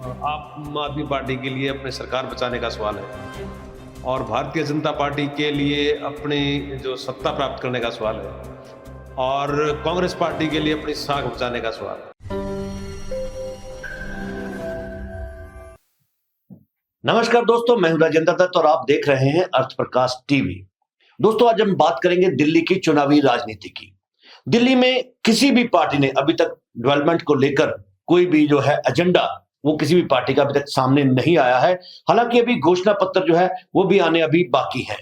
आम आदमी पार्टी के लिए अपनी सरकार बचाने का सवाल है और भारतीय जनता पार्टी के लिए अपनी जो सत्ता प्राप्त करने का सवाल है और कांग्रेस पार्टी के लिए अपनी साख बचाने का सवाल है। नमस्कार दोस्तों, मैं हूं राजेंद्र दत्त और आप देख रहे हैं अर्थ प्रकाश टीवी। दोस्तों, आज हम बात करेंगे दिल्ली की चुनावी राजनीति की। दिल्ली में किसी भी पार्टी ने अभी तक डेवलपमेंट को लेकर कोई भी जो है एजेंडा वो किसी भी पार्टी का अभी तक सामने नहीं आया है। हालांकि अभी घोषणा पत्र जो है वो भी आने अभी बाकी है।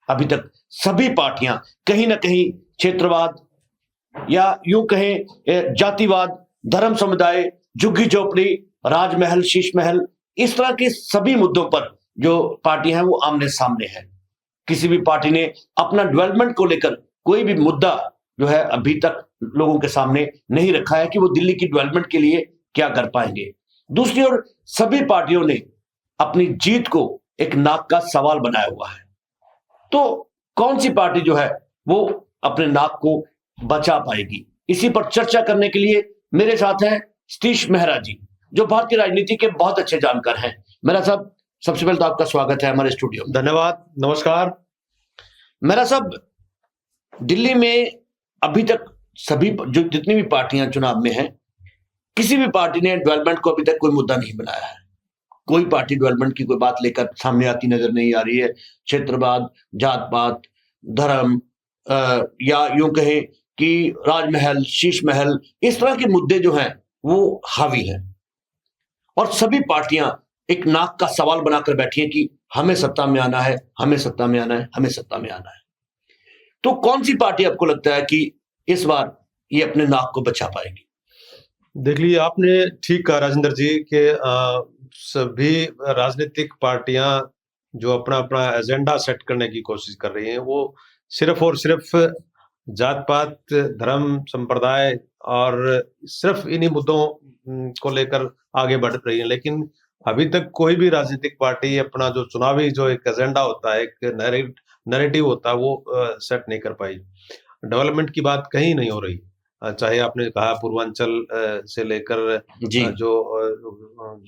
अभी तक सभी पार्टियां कहीं ना कहीं क्षेत्रवाद या यूं कहें जातिवाद, धर्म समुदाय, झुग्गी झोपड़ी, राजमहल, शीश महल, इस तरह के सभी मुद्दों पर जो पार्टी हैं वो आमने सामने है। किसी भी पार्टी ने अपना डेवलपमेंट को लेकर कोई भी मुद्दा जो है अभी तक लोगों के सामने नहीं रखा है कि वो दिल्ली की डेवलपमेंट के लिए क्या कर पाएंगे। दूसरी ओर सभी पार्टियों ने अपनी जीत को एक नाक का सवाल बनाया हुआ है। तो कौन सी पार्टी जो है वो अपने नाक को बचा पाएगी, इसी पर चर्चा करने के लिए मेरे साथ हैं सतीश मेहरा जी, जो भारतीय राजनीति के बहुत अच्छे जानकार हैं। मेहरा साहब, सबसे पहले तो आपका स्वागत है हमारे स्टूडियो में। धन्यवाद, नमस्कार। मेहरा साहब, दिल्ली में अभी तक सभी जो जितनी भी पार्टियां चुनाव में हैं, किसी भी पार्टी ने डेवलपमेंट को अभी तक कोई मुद्दा नहीं बनाया है। कोई पार्टी डेवलपमेंट की कोई बात लेकर सामने आती नजर नहीं आ रही है। क्षेत्रवाद, जात पात, धर्म या यूं कहें कि राजमहल, शीश महल, इस तरह के मुद्दे जो हैं वो हावी हैं और सभी पार्टियां एक नाक का सवाल बनाकर बैठी हैं कि हमें सत्ता में आना है, हमें सत्ता में आना है, हमें सत्ता में आना है। तो कौन सी पार्टी आपको लगता है कि इस बार ये अपने नाक को बचा पाएगी? देख लीजिए, आपने ठीक कहा राजेंद्र जी के सभी राजनीतिक पार्टियां जो अपना अपना एजेंडा सेट करने की कोशिश कर रही हैं, वो सिर्फ और सिर्फ जात पात, धर्म, संप्रदाय और सिर्फ इन्हीं मुद्दों को लेकर आगे बढ़ रही है। लेकिन अभी तक कोई भी राजनीतिक पार्टी अपना जो चुनावी जो एक एजेंडा होता है, एक नैरेटिव होता है, वो सेट नहीं कर पाई। डेवलपमेंट की बात कहीं नहीं हो रही। चाहे आपने कहा पूर्वांचल से लेकर जो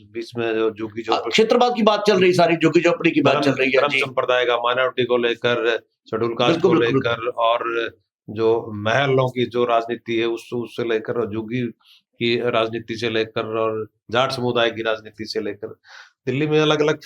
बीच में जो झुग्गी झोपड़ी, क्षेत्रवाद की बात चल रही, सारी झुग्गी झोपड़ी की बात चल रही है, धर्म संप्रदाय का, माइनॉरिटी को लेकर, शेड्यूल कास्ट को लेकर और जो महलों की जो राजनीति है उससे लेकर, झुग्गी की राजनीति से लेकर और जाट समुदाय की राजनीति से लेकर दिल्ली में अलग अलग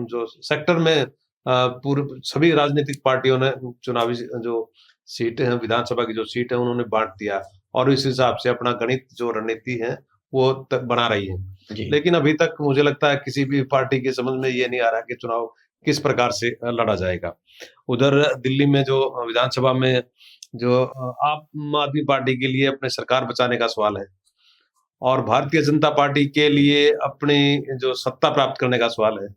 जो सेक्टर में पूरे सभी राजनीतिक पार्टियों ने चुनावी जो सीटें हैं, विधानसभा की जो सीट है, उन्होंने बांट दिया और इस हिसाब से अपना गणित जो रणनीति है वो तक बना रही है। लेकिन अभी तक मुझे लगता है किसी भी पार्टी के समझ में ये नहीं आ रहा कि चुनाव किस प्रकार से लड़ा जाएगा। उधर दिल्ली में जो विधानसभा में जो आम आदमी पार्टी के लिए अपने सरकार बचाने का सवाल है और भारतीय जनता पार्टी के लिए अपनी जो सत्ता प्राप्त करने का सवाल है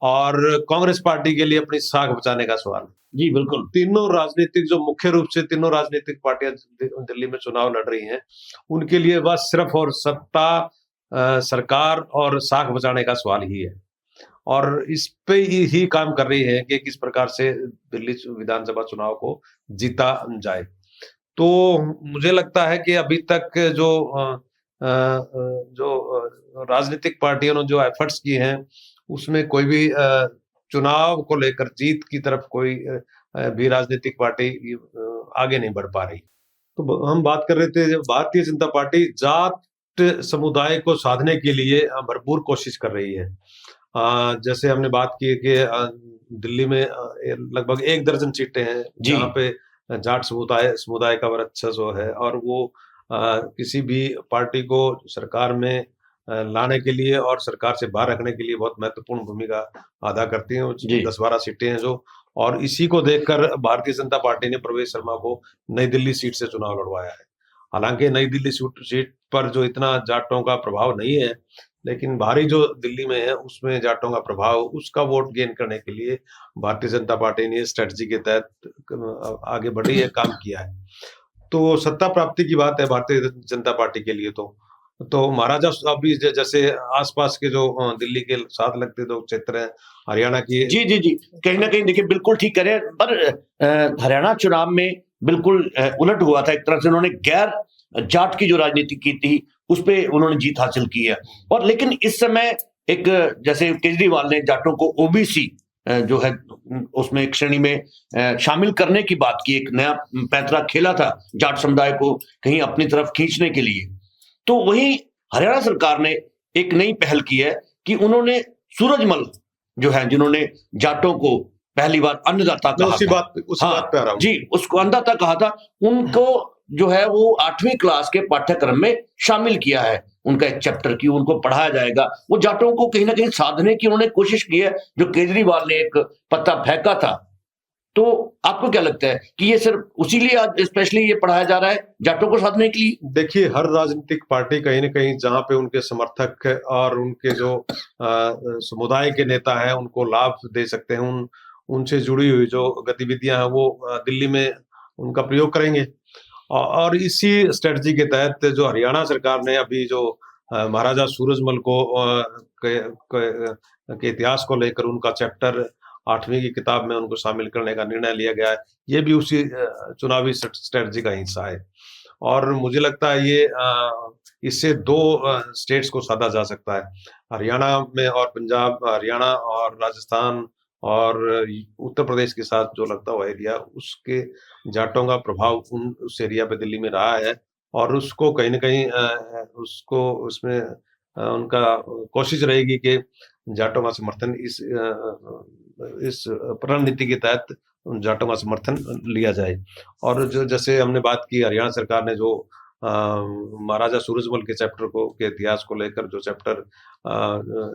और कांग्रेस पार्टी के लिए अपनी साख बचाने का सवाल है। जी बिल्कुल। तीनों राजनीतिक जो मुख्य रूप से तीनों राजनीतिक पार्टियां दिल्ली में चुनाव लड़ रही हैं, उनके लिए बस सिर्फ और सत्ता, सरकार और साख बचाने का सवाल ही है और इस पे ही काम कर रही है कि किस प्रकार से दिल्ली विधानसभा चुनाव को जीता जाए। तो मुझे लगता है कि अभी तक जो राजनीतिक पार्टियों ने जो एफर्ट्स किए हैं उसमें कोई भी चुनाव को लेकर जीत की तरफ कोई भी राजनीतिक पार्टी आगे नहीं बढ़ पा रही। तो हम बात कर रहे थे, भारतीय जनता पार्टी जाट समुदाय को साधने के लिए भरपूर कोशिश कर रही है। जैसे हमने बात की कि दिल्ली में लगभग 1 दर्जन सीटें हैं जहाँ पे जाट समुदाय का वर्चस्व है और वो किसी भी पार्टी को सरकार में लाने के लिए और सरकार से बाहर रखने के लिए बहुत महत्वपूर्ण भूमिका अदा करती हैं। 10-12 सीटें हैं जो, और इसी को देखकर भारतीय जनता पार्टी ने प्रवेश शर्मा को नई दिल्ली सीट से चुनाव लड़वाया है। हालांकि नई दिल्ली सीट पर जो इतना जाटों का प्रभाव नहीं है, लेकिन बाहरी जो दिल्ली में है उसमें जाटों का प्रभाव, उसका वोट गेन करने के लिए भारतीय जनता पार्टी ने स्ट्रेटजी के तहत आगे बढ़ी है, काम किया है। तो सत्ता प्राप्ति की बात है भारतीय जनता पार्टी के लिए तो महाराजा अभी जैसे आसपास के जो दिल्ली के साथ लगते दो क्षेत्र हैं, हरियाणा की, जी कहीं ना कहीं देखिए बिल्कुल ठीक कह रहे हैं, पर हरियाणा चुनाव में बिल्कुल उलट हुआ था। एक तरह से उन्होंने गैर जाट की जो राजनीति की थी उस पे उन्होंने जीत हासिल की है। और लेकिन इस समय एक, जैसे केजरीवाल ने जाटों को ओबीसी जो है उसमें एक श्रेणी में शामिल करने की बात की, एक नया पैंतरा खेला था जाट समुदाय को कहीं अपनी तरफ खींचने के लिए। तो वही हरियाणा सरकार ने एक नई पहल की है कि उन्होंने सूरजमल जो है, जिन्होंने जाटों को पहली बार अन्नदाता मैं कहा उसी था, बात पे आ रहा हूँ। जी, उसको अन्नदाता कहा था, उनको जो है वो 8वीं क्लास के पाठ्यक्रम में शामिल किया है। उनका एक चैप्टर की उनको पढ़ाया जाएगा। वो जाटों को कहीं ना कहीं साधने की उन्होंने कोशिश की है, जो केजरीवाल ने एक पत्ता फेंका था। तो आपको क्या लगता है कि ये सिर्फ उसी लिए आज स्पेशली ये पढ़ाया जा रहा है, जाटों को साधने के लिए? देखिए, हर राजनीतिक पार्टी कहीं न कहीं जहाँ पे उनके समर्थक और उनके जो समुदाय के नेता हैं, उनको लाभ दे सकते हैं, उनसे जुड़ी हुई जो गतिविधियाँ हैं, वो दिल्ली में उनका प्रयोग करेंगे। और इसी स्ट्रैटेजी के तहत जो हरियाणा सरकार ने अभी जो महाराजा सूरजमल को के इतिहास को लेकर उनका चैप्टर 8वीं की किताब में उनको शामिल करने का निर्णय लिया गया है, ये भी उसी चुनावी स्ट्रैटेजी का हिस्सा है। और मुझे लगता है ये इससे 2 स्टेट्स को साधा जा सकता है। हरियाणा में और पंजाब, हरियाणा और राजस्थान और उत्तर प्रदेश के साथ जो लगता हुआ एरिया, उसके जाटों का प्रभाव उस एरिया पे दिल्ली में रहा है और उसको कहीं न कहीं उसको उसमें उनका कोशिश रहेगी कि जाटों का समर्थन इस रणनीति के तहत उन जाटों का समर्थन लिया जाए। और जो जैसे हमने बात की, हरियाणा सरकार ने जो महाराजा सूरजमल के चैप्टर के इतिहास को लेकर जो चैप्टर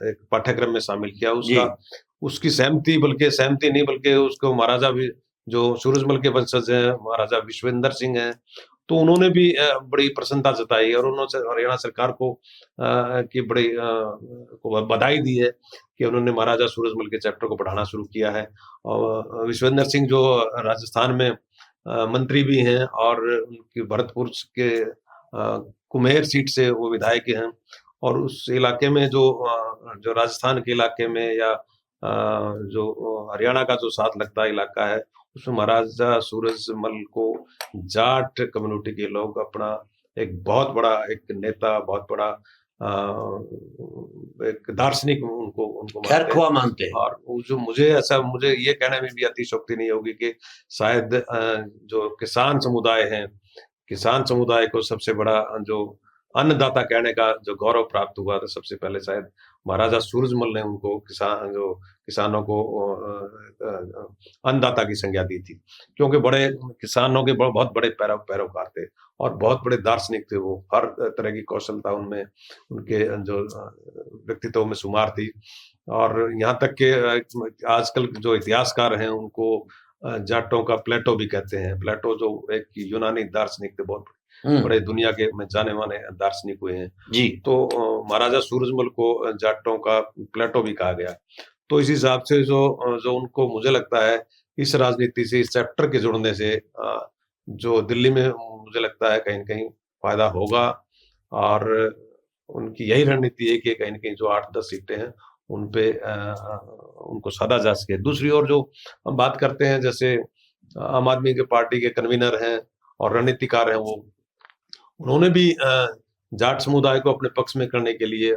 एक पाठ्यक्रम में शामिल किया, उसकी सहमति नहीं, बल्कि उसको महाराजा भी जो सूरजमल के वंशज हैं, महाराजा विश्वेंद्र सिंह हैं, तो उन्होंने भी बड़ी प्रसन्नता जताई और उन्होंने हरियाणा सरकार को की बड़ी को बधाई दी है कि उन्होंने महाराजा सूरजमल के चैप्टर को पढ़ाना शुरू किया है। और विश्वेंद्र सिंह जो राजस्थान में मंत्री भी हैं और उनकी भरतपुर के कुम्हेर सीट से वो विधायक हैं और उस इलाके में जो राजस्थान के इलाके में या जो हरियाणा का जो साथ लगता है इलाका है, उसमें महाराजा सूरजमल को जाट कम्युनिटी के लोग अपना एक बहुत बड़ा एक नेता, बहुत बड़ा एक दार्शनिक उनको उनको खैरख्वाह मानते हैं। और वो जो मुझे ये कहने में भी अतिशयोक्ति नहीं होगी कि शायद जो किसान समुदाय है, किसान समुदाय को सबसे बड़ा जो अन्नदाता कहने का जो गौरव प्राप्त हुआ, तो सबसे पहले शायद महाराजा सूरजमल ने उनको किसानों को अन्नदाता की संज्ञा दी थी। क्योंकि बड़े किसानों के बहुत बड़े पैरोकार थे और बहुत बड़े दार्शनिक थे वो। हर तरह की कौशलता उनमें, उनके जो व्यक्तित्व में शुमार थी। और यहाँ तक कि आजकल जो इतिहासकार हैं उनको जाटों का प्लेटो भी कहते हैं। प्लेटो जो एक यूनानी दार्शनिक थे, बहुत बड़े दुनिया के में जाने-माने दार्शनिक हुए हैं। जी। तो महाराजा सूरजमल को जाटों का प्लेटो भी कहा गया। तो इस हिसाब से जो उनको मुझे लगता है इस राजनीति से, इस चैप्टर के जुड़ने से जो दिल्ली में मुझे लगता है कहीं न कहीं फ़ायदा होगा और उनकी यही रणनीति है कि कहीं न कहीं जो 8-10 सीटें हैं, उन पे उनको साधा जा सके। दूसरी ओर जो हम बात करते हैं, जैसे आम आदमी के पार्टी के कन्वीनर हैं और रणनीतिकार हैं, उन्होंने भी जाट समुदाय को अपने पक्ष में करने के लिए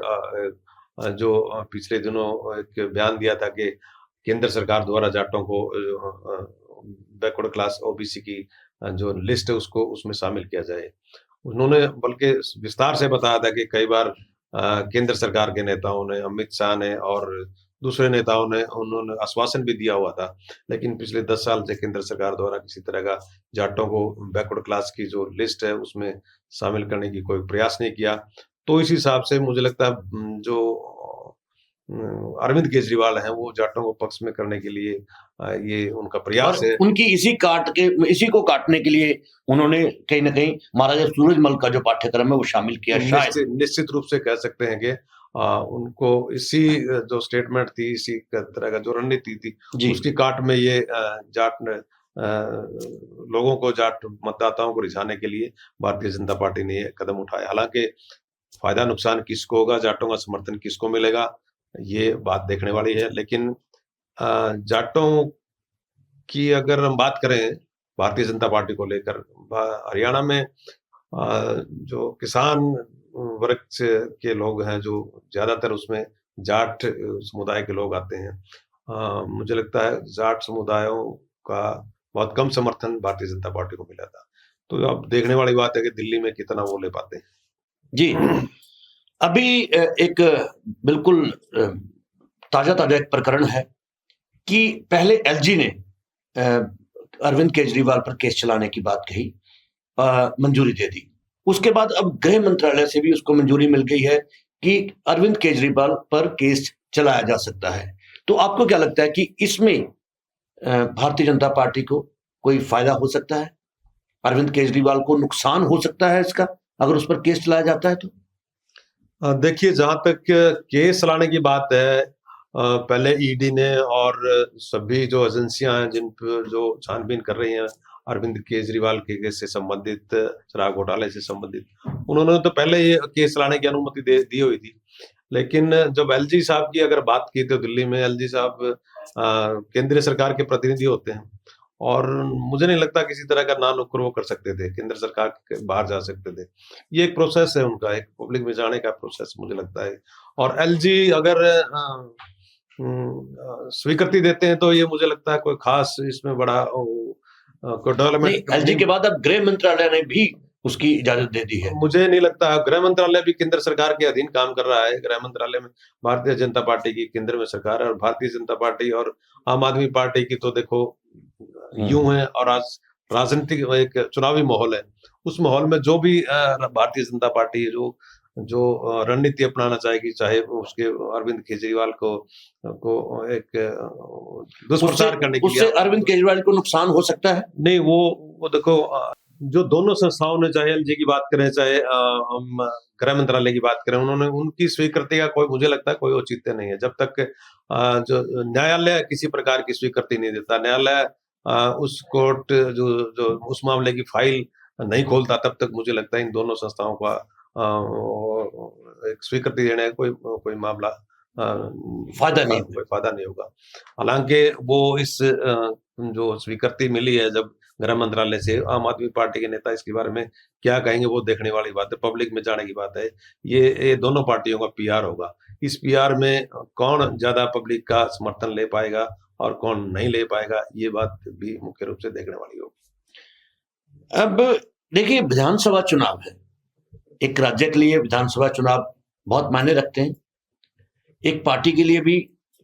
जो पिछले दिनों एक बयान दिया था कि केंद्र सरकार द्वारा जाटों को बैकवर्ड क्लास ओबीसी की जो लिस्ट है उसको उसमें शामिल किया जाए। उन्होंने बल्कि विस्तार से बताया था कि कई बार केंद्र सरकार के नेताओं ने, अमित शाह ने और दूसरे नेताओं ने, उन्होंने आश्वासन भी दिया हुआ था, लेकिन पिछले 10 साल से केंद्र सरकार द्वारा किसी तरह का जाटों को बैकवर्ड क्लास की जो लिस्ट है उसमें शामिल करने की कोई प्रयास नहीं किया। तो इस हिसाब से मुझे लगता है जो अरविंद केजरीवाल हैं वो जाटों को पक्ष में करने के लिए ये उनका प्रयास है। उनकी इसी को काटने के लिए उन्होंने कहीं न कहीं महाराजा सूरजमल का जो पाठ्यक्रम है वो शामिल किया शायद। निश्चित रूप से कह सकते हैं कि उनको इसी जो स्टेटमेंट थी, इसी तरह का जो रणनीति थी, उसकी काट में ये जाट लोगों को, जाट मतदाताओं को रिझाने के लिए भारतीय जनता पार्टी ने ये कदम उठाया। हालांकि फायदा नुकसान किसको होगा, जाटों का समर्थन किसको मिलेगा, ये बात देखने वाली है। लेकिन जाटों की अगर हम बात करें भारतीय जनता पार्टी को लेकर, हरियाणा में जो किसान वर्ग के लोग हैं, जो ज्यादातर उसमें जाट समुदाय के लोग आते हैं। मुझे लगता है जाट समुदायों का बहुत कम समर्थन भारतीय जनता पार्टी को मिला था। तो अब देखने वाली बात है कि दिल्ली में कितना वो ले पाते हैं। जी, अभी एक बिल्कुल ताजा एक प्रकरण है कि पहले एलजी ने अरविंद केजरीवाल पर केस चलाने की बात कही, मंजूरी दे दी। उसके बाद अब गृह मंत्रालय से भी उसको मंजूरी मिल गई है कि अरविंद केजरीवाल पर केस चलाया जा सकता है। तो आपको क्या लगता है कि इसमें भारतीय जनता पार्टी को कोई फायदा हो सकता है? अरविंद केजरीवाल को नुकसान हो सकता है इसका, अगर उस पर केस चलाया जाता है तो? देखिए, जहां तक केस चलाने की बात है, पहले ईडी ने और सभी जो एजेंसियां हैं जिन पर जो छानबीन कर रही हैं अरविंद केजरीवाल के केस से संबंधित, शराब घोटाले से संबंधित, उन्होंने तो पहले ये केस चलाने की अनुमति दी हुई थी। लेकिन जब एलजी साहब की अगर बात की तो दिल्ली में एलजी साहब केंद्रीय सरकार के प्रतिनिधि होते हैं, और मुझे नहीं लगता किसी तरह का ना नुक्कड़ वो कर सकते थे, केंद्र सरकार के बाहर जा सकते थे। ये एक प्रोसेस है उनका, एक पब्लिक में जाने का प्रोसेस मुझे लगता है। और एलजी अगर स्वीकृति देते हैं तो ये मुझे लगता है कोई खास इसमें बड़ा कोई डेवलपमेंट एलजी के बाद अब गृह मंत्रालय ने भी उसकी इजाजत दे दी है। मुझे नहीं लगता। गृह मंत्रालय भी केंद्र सरकार के अधीन काम कर रहा है। गृह मंत्रालय में भारतीय जनता पार्टी की केंद्र में सरकार है, और भारतीय जनता पार्टी और आम आदमी पार्टी की तो देखो यूं है। और आज राजनीतिक एक चुनावी माहौल है, उस माहौल में जो भी भारतीय जनता पार्टी जो रणनीति अपनाना चाहेगी, चाहे उसके अरविंद केजरीवाल को एक दुष्प्रचार करने के लिए, उससे अरविंद केजरीवाल को नुकसान हो सकता है। नहीं, वो देखो, जो दोनों संस्थाओं ने, चाहे एलजी की बात करें, चाहे हम गृह मंत्रालय की बात करें, उन्होंने उनकी स्वीकृति का कोई, मुझे लगता है कोई औचित्य नहीं है। जब तक जो न्यायालय किसी प्रकार की स्वीकृति नहीं देता, न्यायालय उस कोर्ट जो उस मामले की फाइल नहीं खोलता, तब तक मुझे लगता है इन दोनों संस्थाओं का एक स्वीकृति देने का कोई मामला फायदा नहीं, कोई फायदा नहीं होगा। हालांकि वो इस जो स्वीकृति मिली है जब गृह मंत्रालय से, आम आदमी पार्टी के नेता इसके बारे में क्या कहेंगे वो देखने वाली बात है, पब्लिक में जाने की बात है। ये दोनों पार्टियों का पीआर होगा। इस पीआर में कौन ज्यादा पब्लिक का समर्थन ले पाएगा और कौन नहीं ले पाएगा, ये बात भी मुख्य रूप से देखने वाली होगी। अब देखिए, विधानसभा चुनाव है, एक राज्य के लिए विधानसभा चुनाव बहुत मायने रखते हैं, एक पार्टी के लिए भी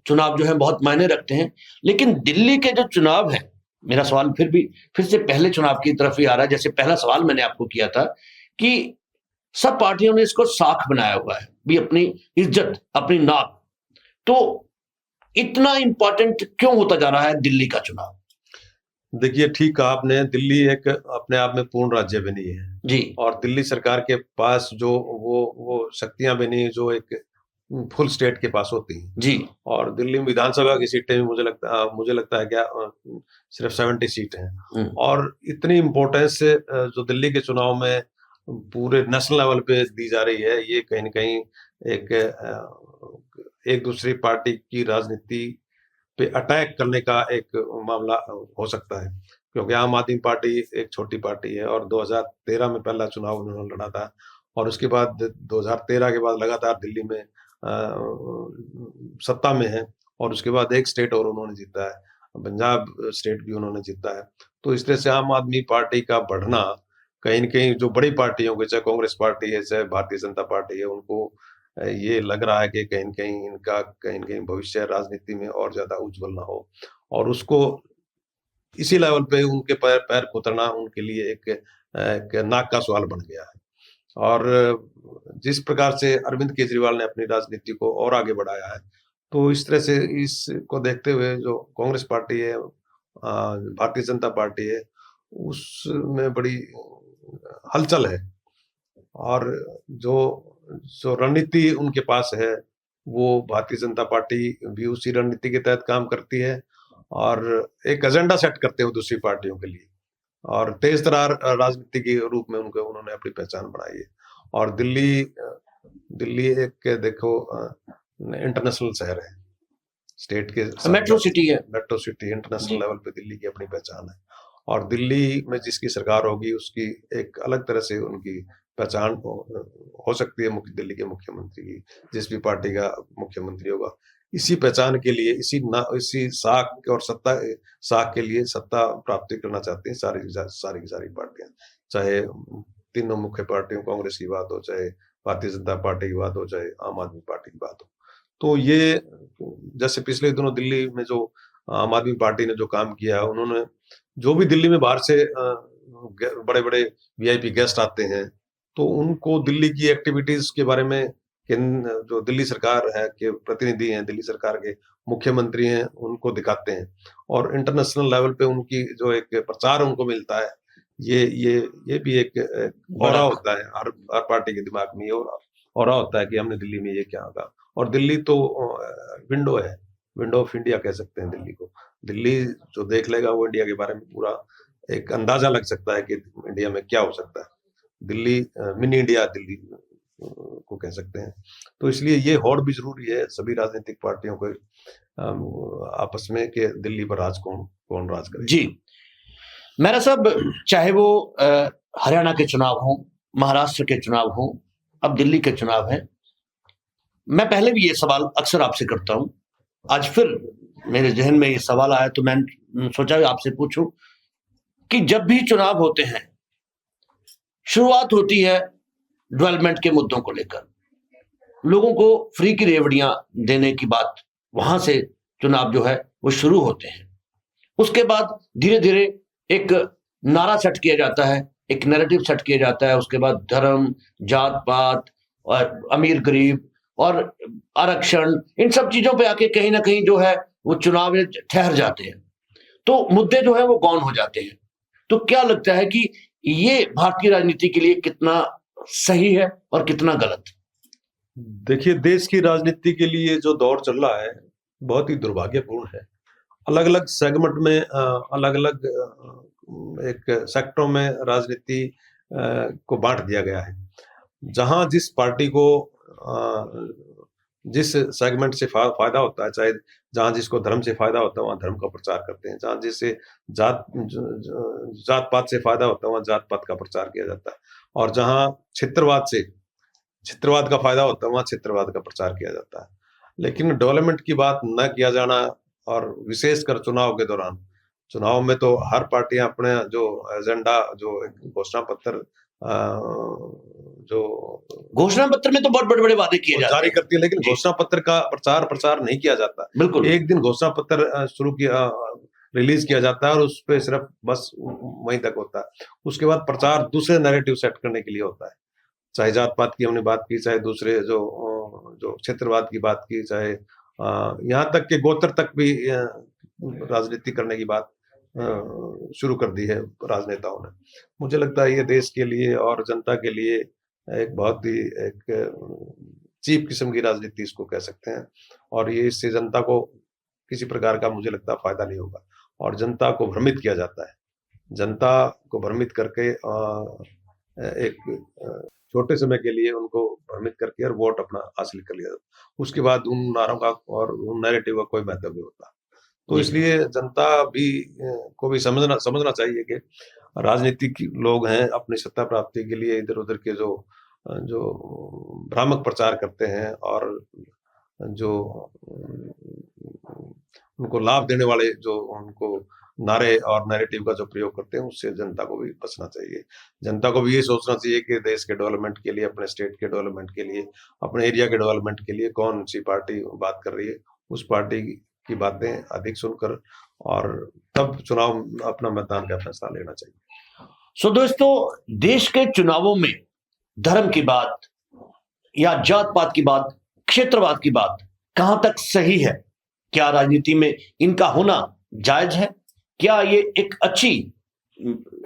चुनाव जो है बहुत मायने रखते हैं। लेकिन दिल्ली के जो चुनाव है, मेरा सवाल फिर से पहले चुनाव की तरफ ही आ रहा है। जैसे पहला सवाल मैंने आपको किया था कि सब पार्टियों ने इसको साख बनाया हुआ है भी, अपनी इज्जत, अपनी नाक। तो इतना इंपॉर्टेंट क्यों होता जा रहा है दिल्ली का चुनाव? देखिए, ठीक कहा आपने, दिल्ली एक अपने आप में पूर्ण राज्य भी नहीं है जी, और दिल्ली सरकार के पास जो वो शक्तियां भी नहीं जो एक फुल स्टेट के पास होती हैं जी। और दिल्ली में विधानसभा की सीटें भी मुझे लगता है क्या सिर्फ 70 सीट हैं। और इतनी इम्पोर्टेंस जो दिल्ली के चुनाव में पूरे नेशनल लेवल पे दी जा रही है, ये कहीं न कहीं एक दूसरी पार्टी की राजनीति पे अटैक करने का एक मामला हो सकता है, क्योंकि आम आदमी पार्टी एक छोटी पार्टी है और 2013 में पहला चुनाव उन्होंने लड़ा था और उसके बाद 2013 के बाद लगातार दिल्ली में सत्ता में है और उसके बाद एक स्टेट और उन्होंने जीता है, पंजाब स्टेट भी उन्होंने जीता है। तो इस तरह से आम आदमी पार्टी का बढ़ना कहीं न कहीं जो बड़ी पार्टियों के, चाहे कांग्रेस पार्टी है, चाहे भारतीय जनता पार्टी है, उनको ये लग रहा है कि कहीं न कहीं इनका कहीं न कहीं भविष्य राजनीति में और ज़्यादा उज्ज्वल ना हो और उसको इसी लेवल पे उनके पैर उतरना उनके लिए एक नाक का सवाल बन गया है। और जिस प्रकार से अरविंद केजरीवाल ने अपनी राजनीति को और आगे बढ़ाया है, तो इस तरह से इसको देखते हुए जो कांग्रेस पार्टी है, भारतीय जनता पार्टी है, उसमें बड़ी हलचल है और जो रणनीति उनके पास है, वो भारतीय जनता पार्टी भी उसी रणनीति के तहत काम करती है और एक एजेंडा सेट करते हो दूसरी पार्टियों के लिए और तेज तरार राजनीति के रूप में उन्होंने अपनी पहचान बनाई है। और दिल्ली एक देखो इंटरनेशनल शहर है, स्टेट के मेट्रो सिटी है, मेट्रो सिटी, इंटरनेशनल लेवल पे दिल्ली की अपनी पहचान है और दिल्ली में जिसकी सरकार होगी उसकी एक अलग तरह से उनकी पहचान हो सकती है दिल्ली के मुख्यमंत्री की, जिस भी पार्टी का मुख्यमंत्री होगा। इसी पहचान के लिए, इसी साख और सत्ता साख के लिए सत्ता प्राप्ति करना चाहती हैं सारी की सारी पार्टियां, चाहे तीनों मुख्य पार्टियों, कांग्रेस की बात हो, चाहे भारतीय जनता पार्टी की बात हो, चाहे आम आदमी पार्टी की बात हो। तो ये जैसे पिछले दिनों दिल्ली में जो आम आदमी पार्टी ने जो काम किया, उन्होंने जो भी दिल्ली में बाहर से बड़े-बड़े वीआईपी गेस्ट आते हैं, तो उनको दिल्ली की एक्टिविटीज के बारे में जो दिल्ली सरकार है के प्रतिनिधि हैं, दिल्ली सरकार के मुख्यमंत्री हैं, उनको दिखाते हैं और इंटरनेशनल लेवल पे उनकी जो एक प्रचार उनको मिलता है, ये भी एक ऑरा होता है हर पार्टी के दिमाग में, और ऑरा होता है कि हमने दिल्ली में ये क्या होगा। और दिल्ली तो विंडो है, विंडो ऑफ इंडिया कह सकते हैं दिल्ली को। दिल्ली जो देख लेगा वो इंडिया के बारे में पूरा एक अंदाजा लग सकता है कि इंडिया में क्या हो सकता है। दिल्ली मिनी इंडिया दिल्ली को कह सकते हैं। तो इसलिए ये होड़ भी जरूरी है सभी राजनीतिक पार्टियों को आपस में कि दिल्ली पर राज कौन राज करे। जी मेरा साहब, चाहे वो हरियाणा के चुनाव हो, महाराष्ट्र के चुनाव हो, अब दिल्ली के चुनाव है, मैं पहले भी ये सवाल अक्सर आपसे करता हूं, आज फिर मेरे जहन में ये सवाल आया तो मैंने सोचा आपसे पूछूं कि जब भी चुनाव होते हैं शुरुआत होती है डेवलपमेंट के मुद्दों को लेकर, लोगों को फ्री की रेवड़ियां देने की बात, वहां से चुनाव जो है वो शुरू होते हैं। उसके बाद धीरे धीरे एक नारा सेट किया जाता है, एक नैरेटिव सेट किया जाता है, उसके बाद धर्म, जात पात और अमीर गरीब और आरक्षण, इन सब चीजों पे आके कहीं ना कहीं जो है वो चुनाव में ठहर जाते हैं, तो मुद्दे जो है वो गौन हो जाते हैं। तो क्या लगता है कि ये भारतीय राजनीति के लिए कितना सही है और कितना गलत? देखिए, देश की राजनीति के लिए जो दौर चल रहा है बहुत ही दुर्भाग्यपूर्ण है। अलग अलग सेगमेंट में अलग अलग एक सेक्टरों में राजनीति को बांट दिया गया है। जहां जिस पार्टी को जिस सेगमेंट से फायदा होता है, चाहे जहां जिसको धर्म से फायदा होता है वहां धर्म का प्रचार करते हैं, जहां जिससे जात पात से फायदा होता है वहां जात पात का प्रचार किया जाता है, और जहां क्षेत्रवाद का फायदा होता है वहां क्षेत्रवाद का प्रचार किया जाता है। लेकिन डेवलपमेंट की बात न किया जाना, और विशेषकर चुनाव के दौरान, चुनाव में तो हर पार्टियां अपने जो एजेंडा, जो घोषणा पत्र में तो बहुत बड़े वादे किए जाते हैं, जारी करती है, लेकिन घोषणा पत्र का प्रचार नहीं किया जाता। बिल्कुल, एक दिन घोषणा पत्र रिलीज किया जाता है और उस पे सिर्फ बस वहीं तक होता है। उसके बाद प्रचार दूसरे नैरेटिव सेट करने के लिए होता है, चाहे जात पात की हमने बात की, चाहे दूसरे जो क्षेत्रवाद की बात की, चाहे यहाँ तक के गोत्र तक भी राजनीति करने की बात शुरू कर दी है राजनेताओं ने। मुझे लगता है ये देश के लिए और जनता के लिए एक बहुत ही एक चीप किस्म की राजनीति इसको कह सकते हैं, और ये इससे जनता को किसी प्रकार का मुझे लगता है फायदा नहीं होगा, और जनता को भ्रमित किया जाता है। जनता को भ्रमित करके एक छोटे समय के लिए उनको भ्रमित करके और वोट अपना हासिल कर लिया जाता है। उसके बाद उन नारों का और उन नैरेटिव का कोई महत्व नहीं होता। तो इसलिए जनता भी को भी समझना चाहिए कि राजनीतिक लोग हैं, अपनी सत्ता प्राप्ति के लिए इधर उधर के जो भ्रामक प्रचार करते हैं और जो उनको लाभ देने वाले जो उनको नारे और नैरेटिव का जो प्रयोग करते हैं, उससे जनता को भी बचना चाहिए। जनता को भी ये सोचना चाहिए कि देश के डेवलपमेंट के लिए, अपने स्टेट के डेवलपमेंट के लिए, अपने एरिया के डेवलपमेंट के लिए कौन सी पार्टी बात कर रही है, उस पार्टी की बातें अधिक सुनकर और तब चुनाव अपना मतदान का फैसला लेना चाहिए। दोस्तों, देश के चुनावों में धर्म की बात या जात पात की बात, क्षेत्रवाद की बात कहां तक सही है? क्या राजनीति में इनका होना जायज है? क्या ये एक अच्छी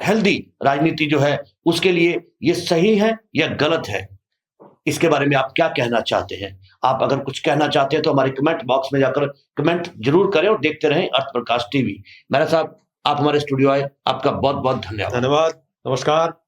हेल्दी राजनीति जो है उसके लिए ये सही है या गलत है? इसके बारे में आप क्या कहना चाहते हैं? आप अगर कुछ कहना चाहते हैं तो हमारे कमेंट बॉक्स में जाकर कमेंट जरूर करें और देखते रहें अर्थ प्रकाश टीवी। मेरा साहब, आप हमारे स्टूडियो आए, आपका बहुत बहुत धन्यवाद। नमस्कार।